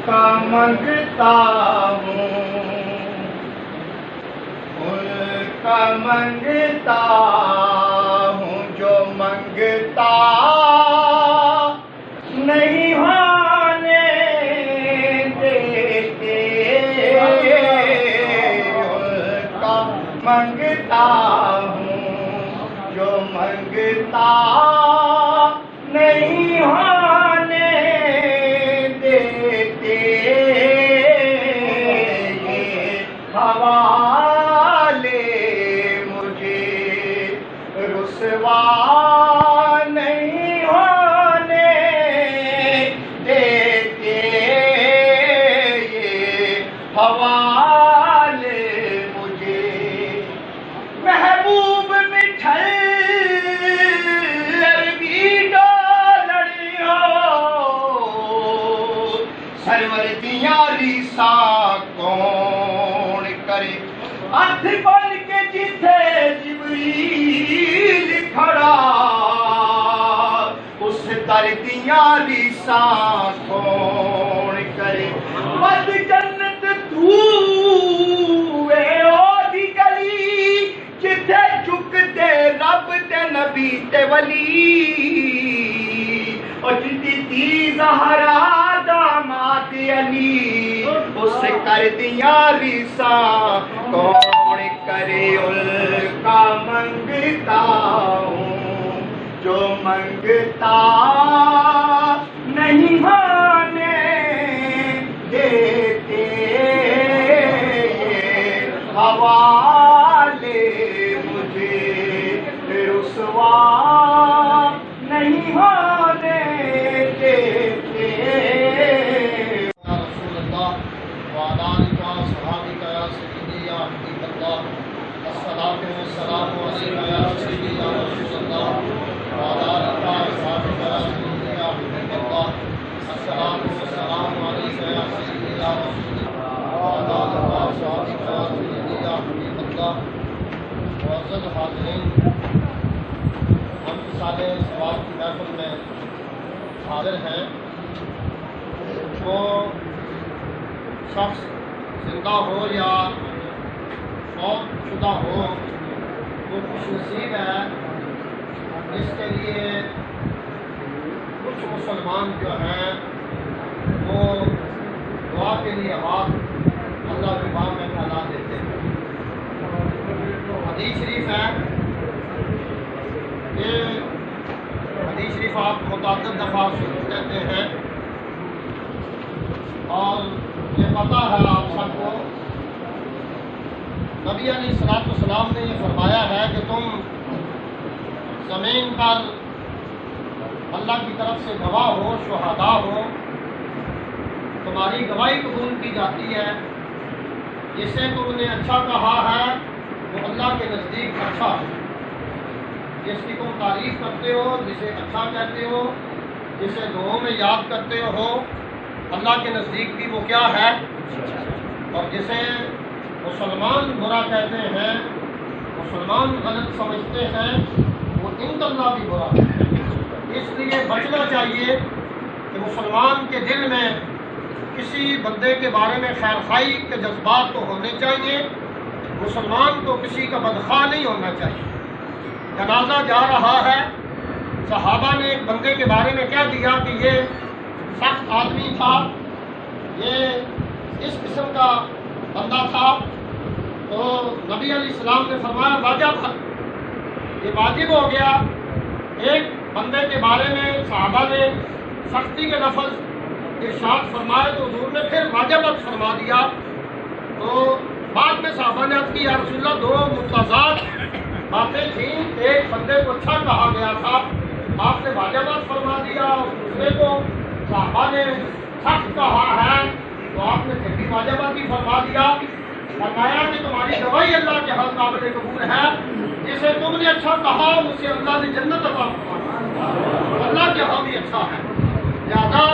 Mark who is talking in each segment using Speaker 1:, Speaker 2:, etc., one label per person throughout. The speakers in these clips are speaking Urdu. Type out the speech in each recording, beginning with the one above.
Speaker 1: کا منگتا ہوں، ان کا منگتا ہوں جو منگتا نہیں ہونے دیتے، ان کا منگتا ہوں جو منگتا نہیں ہونے دیتے، یہ حوالے مجھے رسوا نہیں ہونے دیتے، یہ حوالے مجھے محبوب مٹھل سرور دیاں ریساں کون کرے، ہاتھ بن کے جتھے جبریل کھڑا، اس در دیاں ریساں کون کرے، بد جنت تو اے او دی گلی جتھے جھکدے رب تے نبی تے ولی، اور جدی دی زہرا داماد علی، اس کر دیاں ریساں کون کرے، ان کا منگتا ہوں جو منگتا نہیں ہونے دیتے، یہ حوالے مجھے رسوا نہیں ہونے دیتے۔
Speaker 2: ہم سارے ثواب کی محفل میں حاضر ہیں، جو شخص زندہ ہو یا فوت شدہ ہو وہ خوش نصیب ہے، جس کے لیے کچھ مسلمان جو ہیں وہ دعا کے لیے ہاتھ اللہ کے باب میں پھیلا دیتے ہیں۔ حدیث شریف ہے، یہ حدیث شریف آپ متعدد دفعہ کہتے ہیں، اور یہ پتہ ہے آپ سب کو، نبی علیہ السلام نے یہ فرمایا ہے کہ تم زمین پر اللہ کی طرف سے گواہ ہو، شہداء ہو، تمہاری گواہی قبول کی جاتی ہے، جسے تم نے اچھا کہا ہے وہ اللہ کے نزدیک اچھا ہے، جس کی تم تعریف کرتے ہو، جسے اچھا کہتے ہو، جسے دعاؤں میں یاد کرتے ہو، اللہ کے نزدیک بھی وہ کیا ہے، اور جسے مسلمان برا کہتے ہیں، مسلمان غلط سمجھتے ہیں، وہ عند اللہ بھی برا ہے۔ اس لیے بچنا چاہیے کہ مسلمان کے دل میں کسی بندے کے بارے میں خیر خواہی کے جذبات تو ہونے چاہیے، مسلمان کو کسی کا بدخواہ نہیں ہونا چاہیے۔ جنازہ جا رہا ہے، صحابہ نے ایک بندے کے بارے میں کہہ دیا کہ یہ سخت آدمی تھا، یہ اس قسم کا بندہ تھا، تو نبی علیہ السلام نے فرمایا واجب، یہ واجب ہو گیا۔ ایک بندے کے بارے میں صحابہ نے سختی کے لفظ ارشاد فرمائے تو حضور نے پھر واجب فرما دیا، تو بعد میں صحابہ نے عرض کی یا رسول اللہ دو متضاد باتیں تھیں، ایک بندے کو اچھا کہا گیا تھا، آپ نے واجب فرما دیا، اور دوسرے کو صحابہ نے سخت کہا ہے تو آپ نے پھر بھی واجب بھی فرما دیا۔ فرمایا کہ تمہاری گواہی اللہ کے ہاں قابل قبول ہے، جسے تم نے اچھا کہا اسے اللہ نے جنت عطا فرمائی، اللہ کے ہاں بھی اچھا ہے۔ لہٰذا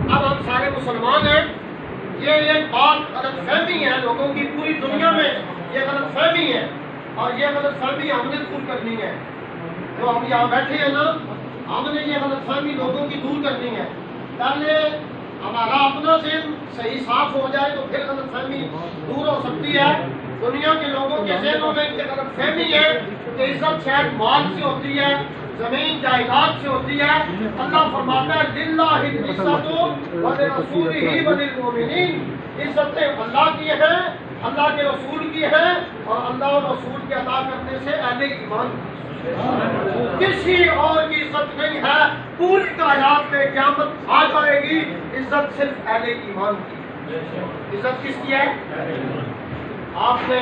Speaker 2: اب ہم سارے مسلمان ہیں، یہ ایک بات غلط فہمی ہے لوگوں کی، پوری دنیا میں یہ غلط فہمی ہے، اور یہ غلط فہمی ہم نے دور کرنی ہے۔ جو ہم یہاں بیٹھے ہیں نا، ہم نے یہ غلط فہمی لوگوں کی دور کرنی ہے۔ پہلے ہمارا اپنا ذہن صحیح صاف ہو جائے تو پھر غلط فہمی دور ہو سکتی ہے. دنیا کے لوگوں کے ذہنوں میں غلط فہمی ہے کہ عزت شاید مال سے ہوتی ہے, زمین جائیداد سے ہوتی ہے. اللہ فرماتا ہے للہ العزت ولرسولہ وللمؤمنین, عزتیں اللہ کی ہیں, اللہ کے رسول کی ہیں, اور اللہ اور رسول کے عطا کرنے سے اہل ایمان کسی اور کی عزت نہیں ہے. پوری کائنات میں قیامت آ جائے گی, عزت صرف اہل ایمان کی. عزت کس کی ہے؟ آپ نے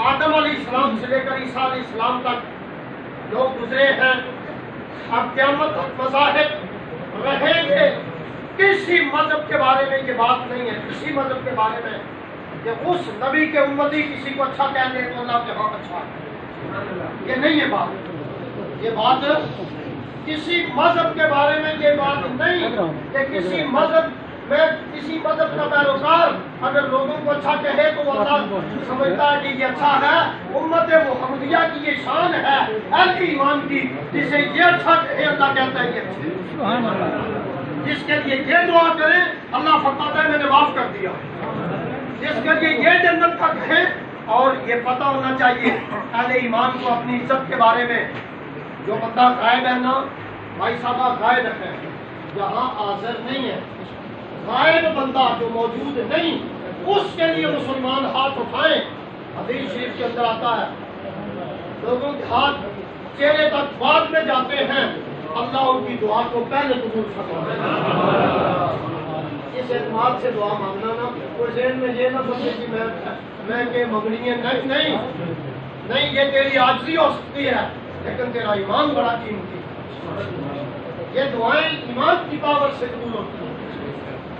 Speaker 2: آدم علیہ السلام سے لے کر عیسیٰ علیہ السلام تک لوگ گزرے ہیں. اب قیامت مذاہب رہیں گے. کسی مذہب کے بارے میں یہ بات نہیں ہے, کسی مذہب کے بارے میں کہ اس نبی کے امتی کسی کو اچھا کہہ دے تو اللہ کے ہاں اچھا ہے. یہ نہیں ہے بات. یہ بات کسی مذہب کے بارے میں یہ بات نہیں کہ کسی مذہب میں کسی مذہب کا پیروکار اگر لوگوں کو اچھا کہے تو وہ اللہ سمجھتا ہے کہ یہ اچھا ہے. امت محمدیہ کی یہ شان ہے اہل ایمان کی, جسے یہ اچھا کہے اللہ کہتا ہے یہ اچھا. جس کے لیے یہ دعا کریں اللہ فرماتا ہے میں نے معاف کر دیا. جس کے لیے یہ جنت کا کہیں, اور یہ پتہ ہونا چاہیے اہل ایمان کو اپنی عزت کے بارے میں. جو بندہ غائب ہے نا بھائی صاحب, غائب ہے جہاں حاضر نہیں ہے, غائب بندہ جو موجود نہیں, اس کے لیے مسلمان ہاتھ اٹھائیں. حدیث شریف کے اندر آتا ہے لوگوں کے ہاتھ چہرے تک بعد میں جاتے ہیں, اللہ ان کی دعا کو پہلے قبول فرماتا ہے. اس اعتماد سے دعا مانگنا نا, کوئی ذہن میں یہ نہ سوچے کہ میں کہ مانگنی ہے. نہیں نہیں, یہ تیری عاجزی ہو سکتی ہے لیکن تیرا ایمان بڑا قیمتی ہے. یہ دعائیں ایمان کی پاور سے قبول ہوتی ہیں.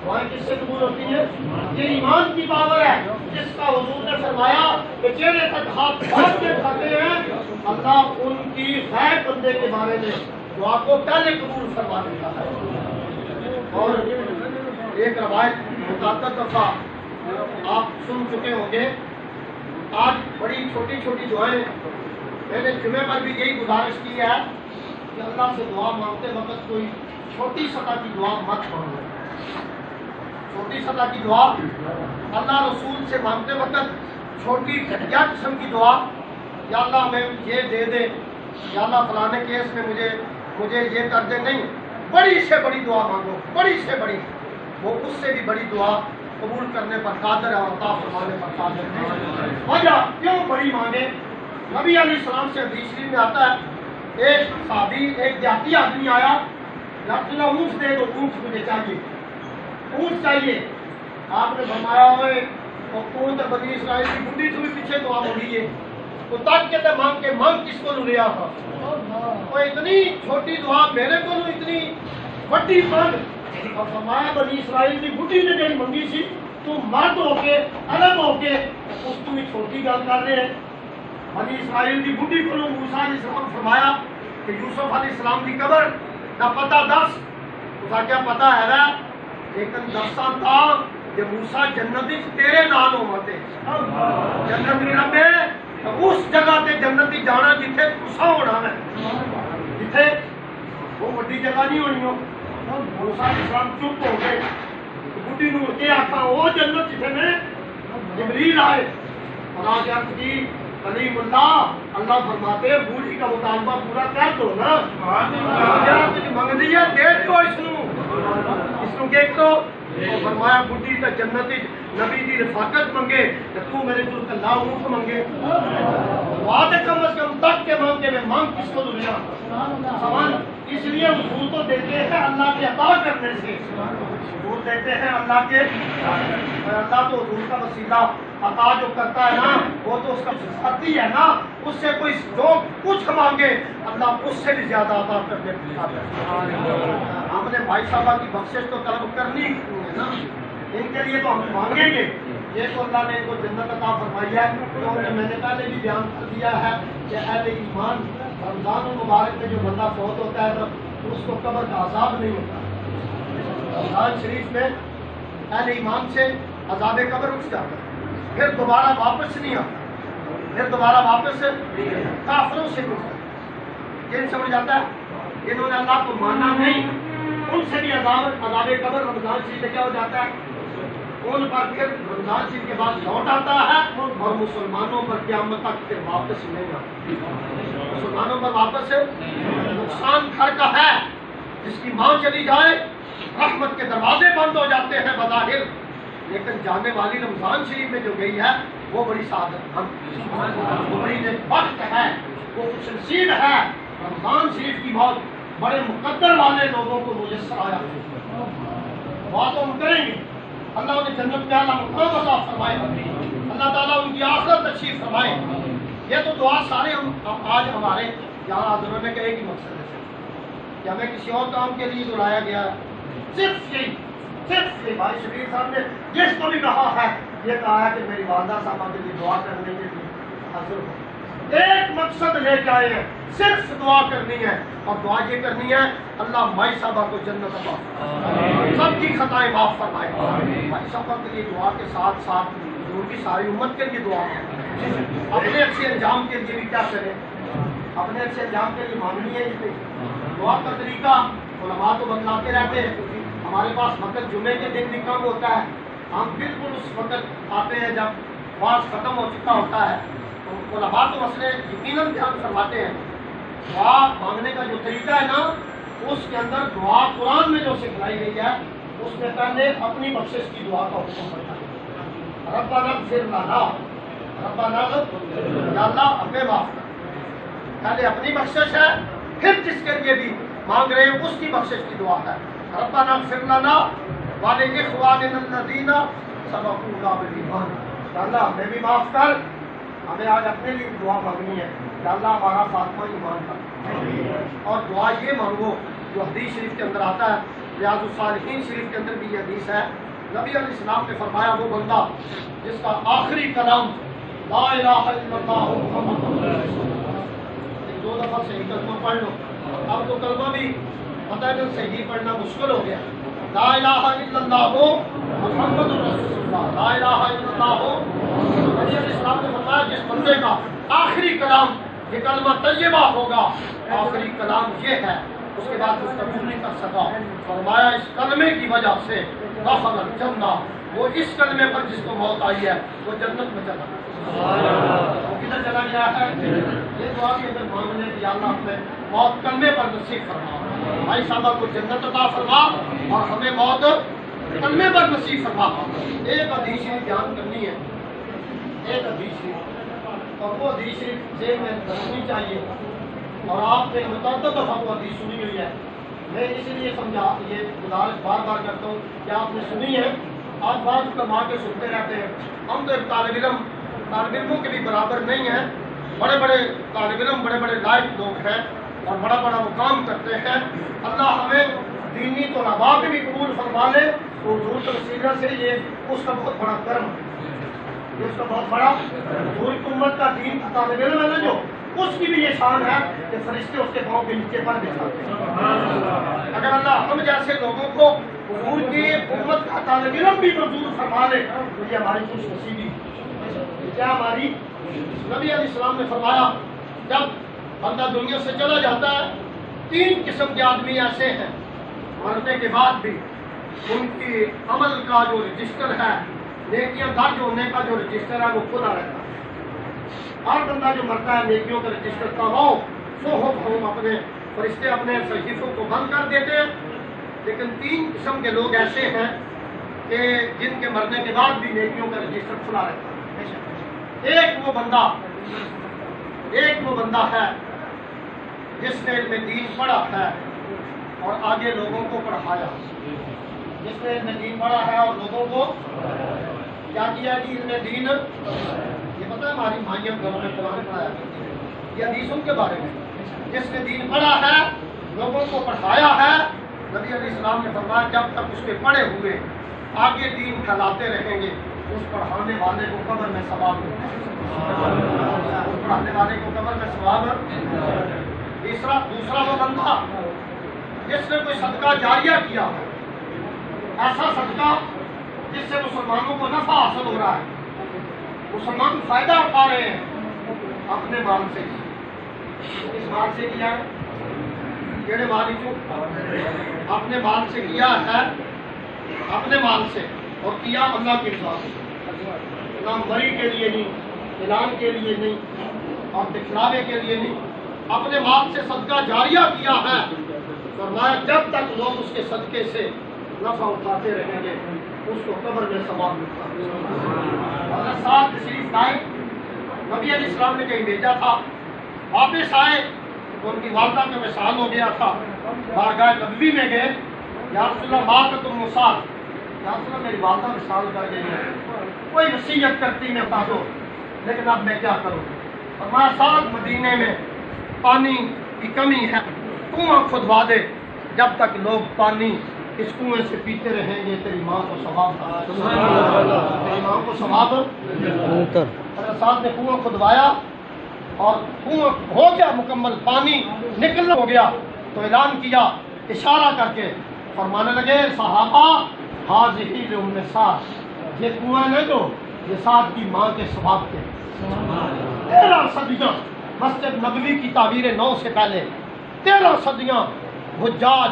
Speaker 2: دعائیں کس سے قبول ہوتی ہیں؟ یہ ایمان کی پاور ہے جس کا حضور نے فرمایا کہ چہرے تک ہاتھ پھاڑ کے کھاتے ہیں, اللہ ان کی غیر بندے کے بارے میں دعا کو پہلے قبول فرما دیتا ہے. اور ایک روایت متعدد دفعہ آپ سن چکے ہوں گے. آج بڑی چھوٹی چھوٹی دعائیں, میں نے جمعے پر بھی یہی گزارش کی ہے کہ اللہ سے دعا مانگتے وقت کوئی چھوٹی سطح کی دعا مت مانگو. چھوٹی سطح کی دعا اللہ رسول سے مانگتے وقت چھوٹی گھٹیا قسم کی دعا, یا اللہ میں یہ دے دے, یا اللہ فلانے کیس میں مجھے یہ کر دے, نہیں. بڑی سے بڑی دعا مانگو, بڑی سے بڑی. وہ اس سے بھی بڑی دعا قبول کرنے پر قادر ہے اور عطا فرمانے پر قادر ہے. وجہ کیوں بڑی مانگے؟ نبی علیہ السلام سے حدیث شریف میں آتا ہے ایک صحابی, ایک دیہاتی آدمی آیا, اللہ اونٹ دے دو, اونٹ مجھے چاہیے, اونٹ چاہیے. آپ نے فرمایا ہوئے اونٹ بنی اسرائیل کی بڈی تھی پیچھے دعا مانگی ہے تو تک کے مانگ کے مانگ کس کو لیا تھا. وہ اتنی چھوٹی دعا میرے کو اتنی بڑی مانگ. اور فرمایا بنی اسرائیل کی بڈی نے جڑی منگی سی تو مرد ہو کے الگ ہو کے اس کو بھی چھوٹی گل کر رہے ہیں. بنی اسرائیل کی بڈی کو موسیٰ علیہ السلام فرمایا کہ یوسف علیہ السلام کی قبر نہ پتہ دس, اس کا کیا پتہ ہے لیکن دساں تھا کہ موسیٰ جنتی تیرے نال ہوتے جنت نہیں رہتے اس جگہ تے جنتی جانا جتھے تساں ہونا ہے, جتھے وہ بڑی جگہ نہیں ہونی ہو. موسیٰ علیہ السلام چپ ہو گئے. بڈی نو یہ آخا وہ جنت جتھے میں جبریل آئے اور آج کی کلیم اللہ فرماتے بوڑھی کا مطالبہ پورا کر دو نا, کچھ منگ دیا دے دو اس کو کہ تو فرمایا بڈھی تو جنت نبی دی رفاقت منگے تو میرے کو کلا اونٹ منگے. بات کم از کم تک کے مانگے میں مانگ کس کو دنیا سوال. اس لیے حضور تو دیتے ہیں اللہ کے عطا کرنے سے, حضور دیتے ہیں اللہ کے, اللہ تو حضور کا وسیلہ عطا جو کرتا ہے نا وہ تو اس کا ساتھی ہے نا, اس سے کوئی جو کچھ مانگے اللہ اس سے بھی زیادہ عطا کرنے ہم نے بھائی صاحبہ کی بخشش تو طلب کرنی ہے نا, ان کے لیے تو ہم مانگیں گے. یہ تو اللہ نے ان کو جنت عطا فرمائی ہے. کیونکہ میں نے پہلے بھی بیان کر دیا ہے کہ اہل ایمان رمضان المبارک میں جو بندہ فوت ہوتا ہے تو اس کو قبر کا عذاب نہیں ہوتا. رمضان شریف میں اہل ایمان سے عذاب قبر اٹھ جاتا ہے, پھر دوبارہ واپس نہیں آتا, پھر دوبارہ واپس کافروں سے اٹھتا ہے. یہ سمجھ آتا ہے جنہوں نے اللہ کو مانا نہیں ان سے بھی عذاب قبر رمضان شریف میں کیا ہو جاتا ہے؟ ان پر پھر رمضان شریف کے بعد لوٹ آتا ہے اور مسلمانوں پر قیامت تک پھر واپس نہیں آتا. مسلمانوں پر واپس نقصان گھر کا ہے. جس کی ماں چلی جائے رحمت کے دروازے بند ہو جاتے ہیں بظاہر، لیکن جانے والی رمضان شریف میں جو گئی ہے وہ بڑی سعادت وہ بڑی بخت ہے، وہ خوش نصیب ہے. رمضان شریف کی موت بڑے مقدر والے لوگوں کو میسر آیا. بات ہم کریں گے. اللہ انہیں جنت میں اعلیٰ مقام عطا فرمائے، اللہ تعالیٰ ان کی آخرت اچھی فرمائے. یہ تو دعا سارے ہم آج ہمارے یہاں حاضر ہونے کا ایک ہی مقصد ہے کہ ہمیں کسی اور کام کے لیے بلایا گیا ہے. صرف یہ بھائی شبیر صاحب نے جس کو بھی کہا ہے یہ کہا ہے کہ میری والدہ صاحبہ کے لیے دعا کرنے کے لیے حاضر ہو. ایک مقصد لے کے آئے ہیں، صرف دعا کرنی ہے. اور دعا یہ کرنی ہے اللہ مائی صاحبہ کو جنت عطا فرمائے، سب کی خطائیں معاف فرمائے. مائی صاحبہ کے لیے دعا کے ساتھ ساتھ ان کی ساری امت کے لیے دعا ہے. اپنے اچھے انجام کے لیے بھی کیا کریں؟ اپنے اچھے انجام کے لیے مانگنی ہے. اس میں دعا کا طریقہ علماء تو بتلاتے رہتے ہیں. ہمارے پاس وقت جمعے کے دن بھی کم ہوتا ہے. ہم بالکل اس وقت آتے ہیں جب واز ختم ہو چکا ہوتا ہے. تو علماء تو مسئلے یقیناً دھیان فرماتے ہیں. دعا مانگنے کا جو طریقہ ہے نا، اس کے اندر دعا قرآن میں جو سکھلائی گئی ہے اس میں پہلے اپنی بخشش کی دعا کا حکم پڑتا ہے. ربنا اغفر لنا، ربنا یا اللہ ہمیں معاف کر. پہلے اپنی بخشش ہے، پھر جس کے لیے بھی مانگ رہے ہیں اس کی بخشش کی دعا ہے. ربنا اغفر لنا ولاخواننا الذین سبقونا بالایمان. یا اللہ ہمیں بھی معاف کر. ہمیں آج اپنے لیے دعا مانگنی ہے یا اللہ ہمارا خاتمہ ایمان کر. اور دعا یہ مانگو جو حدیث شریف کے اندر آتا ہے، ریاض الصالحین شریف کے اندر بھی یہ حدیث ہے. نبی علیہ السلام نے فرمایا وہ بندہ جس کا آخری کلام لا الہ الا اللہ محمد رسول اللہ، 2 دفعہ صحیح کلمہ پڑھ لو. اب تو کلمہ بھی مطلب صحیح پڑھنا مشکل ہو گیا. لا الہ الا اللہ محمد رسول اللہ، لا الہ الا اللہ. نبی علیہ السلام نے فرمایا جس بندے کا آخری کلام یہ کلمہ طیبہ ہوگا، آخری کلام یہ ہے، اس کے بعد اس کا نہیں کر سکا. فرمایا اس کلمے کی وجہ سے دخل الجنہ، وہ اس کلمے پر جس کو موت آئی ہے وہ جنت میں چلا گیا. وہ کدھر چلا گیا ہے؟ یہ دعا بھی اگر مانگنے کی یا اللہ ہمیں موت کلمے پر نصیب فرما، بھائی صاحبہ کو جنت عطا فرما اور ہمیں موت کلمے پر نصیب فرما. ایک حدیث بیان کرنی ہے، ایک حدیث، اور وہ حدیث ذہن میں رکھنی چاہیے. اور آپ نے متعدد دفعہ وہ حدیث سنی ہوئی ہے. میں اسی لیے یہ گزارش بار بار کرتا ہوں کہ آپ نے سنی ہے. آج بعض علماء کے سنتے رہتے ہیں. ہم تو ایک طالب علموں کے بھی برابر نہیں ہیں. بڑے بڑے طالب علم، بڑے بڑے لائق لوگ ہیں اور بڑا بڑا مقام کرتے ہیں. اللہ ہمیں دینی طلباء کے بھی قبول فرما لے. تو حضور کے وسیلہ سے یہ اس کا بہت بڑا کرم ہے. اس کا بہت بڑا حضور کی امت کا دین کا طالب علم ہے نا، جو اس کی بھی یہ شان ہے کہ فرشتے اس کے پاؤں کے نیچے پر بٹھاتے ہیں. اگر اللہ ہم جیسے لوگوں کو حضور کی امت کا طالب علم بھی منظور فرما لے تو یہ ہماری خوش نصیبی کیا ہماری. نبی علیہ السلام نے فرمایا جب بندہ دنیا سے چلا جاتا ہے 3 قسم کے آدمی ایسے ہیں مرنے کے بعد بھی ان کی عمل کا جو رجسٹر ہے، نیکیاں درج ہونے کا جو رجسٹر ہے وہ کھلا رہتا ہے. ہر بندہ جو مرتا ہے نیکیوں کا رجسٹر کماؤ ہم اپنے فرشتے اپنے صحیفوں کو بند کر دیتے ہیں. لیکن 3 قسم کے لوگ ایسے ہیں کہ جن کے مرنے کے بعد بھی نیکیوں کا رجسٹر کھلا رہتا ہے. ایک وہ بندہ ہے جس نے علم دین پڑھا ہے اور آگے لوگوں کو پڑھایا. جس نے علم دین پڑھا ہے اور لوگوں کو کیا کیا جی علم دین. یہ پتہ ہے ہماری مائیاں گھروں میں قرآن پڑھایا کرتی ہیں. یہ حدیثوں کے بارے میں جس نے دین پڑھا ہے لوگوں کو پڑھایا ہے. نبی علیہ السلام نے فرمایا جب تک اس کے پڑھے ہوئے آگے دین پھیلاتے رہیں گے اس پڑھانے والے کو قبر میں ثواب ملتا ہے. اس پڑھانے والے کو قبر میں ثواب. دوسرا وہ بندہ جس نے کوئی صدقہ جاریہ کیا، ایسا صدقہ جس سے مسلمانوں کو نفع حاصل ہو رہا ہے، مسلمان فائدہ اٹھا رہے ہیں اپنے مال سے. اس مال سے کیا کیڑے مال کو اپنے مال سے کیا ہے، اپنے مال سے، اور کیا اللہ کی رضا سے، نہ مری کے لیے نہیں، اعلان کے لیے نہیں، اور دکھلاوے کے لیے نہیں، اپنے مال سے صدقہ جاریہ کیا ہے۔ فرمایا جب تک لوگ اس کے صدقے سے نفع اٹھاتے رہیں گے اس کو قبر میں ثواب ملتا ہے۔ حضرت صاحب تشریف لائے، نبی علیہ السلام نے کہیں بھیجا تھا، واپس آئے تو ان کی والدہ کا وصال ہو گیا تھا، بارگاہ نبوی میں گئے، یا رسول اللہ ماں کا تم وصال، یا رسول اللہ میری والدہ وصال کر گئی ہے، کوئی وصیت کرتی میں بتا دو، لیکن اب میں کیا کروں؟ فرمایا ساتھ مدینے میں پانی کی کمی ہے، کنواں کھدوا دے، جب تک لوگ پانی اس کنویں سے پیتے رہیں گے تیری ماں کو ثواب تھا، تیری ماں کو ثواب۔ حضرت صاحب نے کنواں کھدوایا اور کنواں ہو گیا مکمل، پانی نکلنا ہو گیا تو اعلان کیا اشارہ کر کے، فرمانے لگے صحابہ حاضی لأم سعد، یہ کنواں ہے جو یہ سعد کی ماں کے ثواب کے 13 صدیاں مسجد نبوی کی تعبیر نو سے پہلے 13 صدیاں حجاج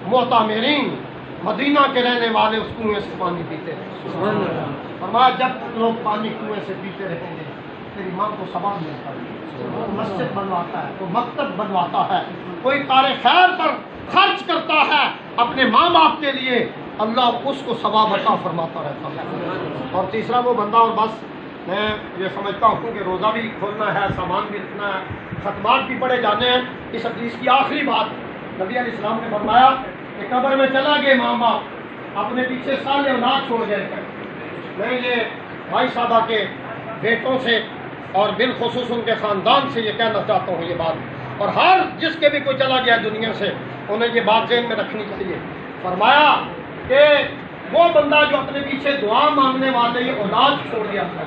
Speaker 2: معتمرین مدینہ کے رہنے والے اس کنویں سے پانی پیتے رہے۔ فرمایا جب تک لوگ پانی کنویں سے پیتے رہیں گے تیری ماں کو ثواب ملتا ہے۔ مسجد بنواتا ہے، تو مکتب بنواتا ہے، کوئی کار خیر پر خرچ کرتا ہے اپنے ماں باپ کے لیے، اللہ اس کو ثواب عطا فرماتا رہتا ہے۔ اور تیسرا وہ بندہ، اور بس میں یہ سمجھتا ہوں کہ روزہ بھی کھولنا ہے، سامان بھی رکھنا ہے، ختمات بھی پڑھے جانے ہیں۔ اس حدیث کی آخری بات نبی علیہ السلام نے فرمایا کہ قبر میں چلا گئے ماں باپ، اپنے پیچھے سال اولاد چھوڑ گئے۔ میں یہ بھائی صاحبہ کے بیٹوں سے اور بالخصوص ان کے خاندان سے یہ کہنا چاہتا ہوں یہ بات، اور ہر جس کے بھی کوئی چلا گیا دنیا سے انہیں یہ بات ذہن میں رکھنی چاہیے۔ فرمایا کہ وہ بندہ جو اپنے پیچھے دعا مانگنے والے یہ اولاد چھوڑ گیا تھا،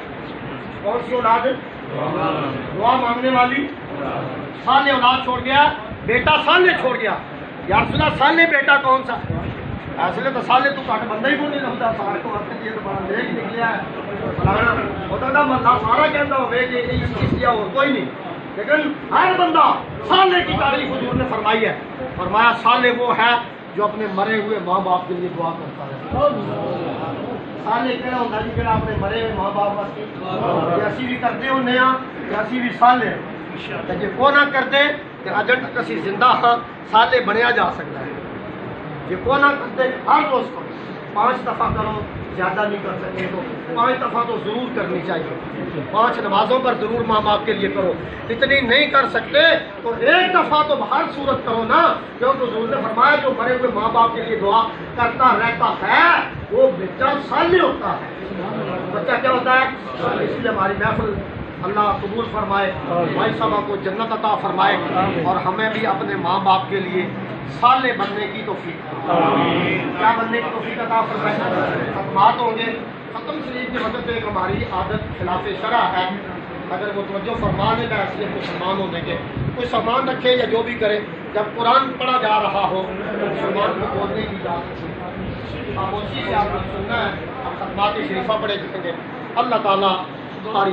Speaker 2: کون سی اولاد ہے؟ دعا مانگنے والی صالح اولاد چھوڑ گیا، بیٹا صالح چھوڑ گیا۔ یا رسول اللہ صالح بیٹا کون سا؟ ایسے تو صالح تو کٹ بندہ ہی کو نہیں لگتا، سارے کو وقت یہ تو بڑا نیک نکلیا ہے فلانا ہوتا تھا، بندہ سارا کہتا ہو کہ اس لیا اور کوئی نہیں، لیکن ہر بندہ صالح کی تعریف حضور نے فرمائی ہے۔ فرمایا صالح وہ ہے جو اپنے مرے ہوئے ماں باپ کے لیے دعا کرتا ہے۔ صالح کہنا ہوتا جی کہ اپنے مرے ہوئے ماں باپ واسطے جیسی بھی کرتے ہو نیا جیسی بھی صالح جی کو نہ کرتے کہ اجن تک اسی زندہ ہاں صالح بنیا جا سکتا ہے۔ یہ کو نہ کرتے ہر روز کرو، 5 دفعہ کرو، زیادہ نہیں کر سکتے تو 5 دفعہ تو ضرور کرنی چاہیے، 5 نمازوں پر ضرور ماں باپ کے لیے کرو، اتنی نہیں کر سکتے تو 1 دفعہ تو ہر صورت کرو نا، کیونکہ حضور نے فرمایا جو مرے ہوئے ماں باپ کے لیے دعا کرتا رہتا ہے وہ بچہ صالح ہوتا ہے۔ بچہ کیا ہوتا ہے؟ اس لیے ہماری محفل اللہ قبول فرمائے، بھائی صاحبہ کو جنت عطا فرمائے، اور ہمیں بھی اپنے ماں باپ کے لیے صالح بننے کی توفیق کیا بننے کی توفیق عطا فرمائے۔ ختمات ہوں گے، ختم شریف کی مدد ایک ہماری عادت خلاف شرع ہے، اگر وہ توجہ فرما لے گا اس لیے مسلمان ہونے کے کوئی سامان رکھے یا جو بھی کرے، جب قرآن پڑھا جا رہا ہو تو مسلمان کو بولنے کی اجازت ہے، خاموشی سے آپ نے سننا ہے، اب ختمات شریفہ پڑھے جائیں گے۔ اللہ تعالیٰ ہماری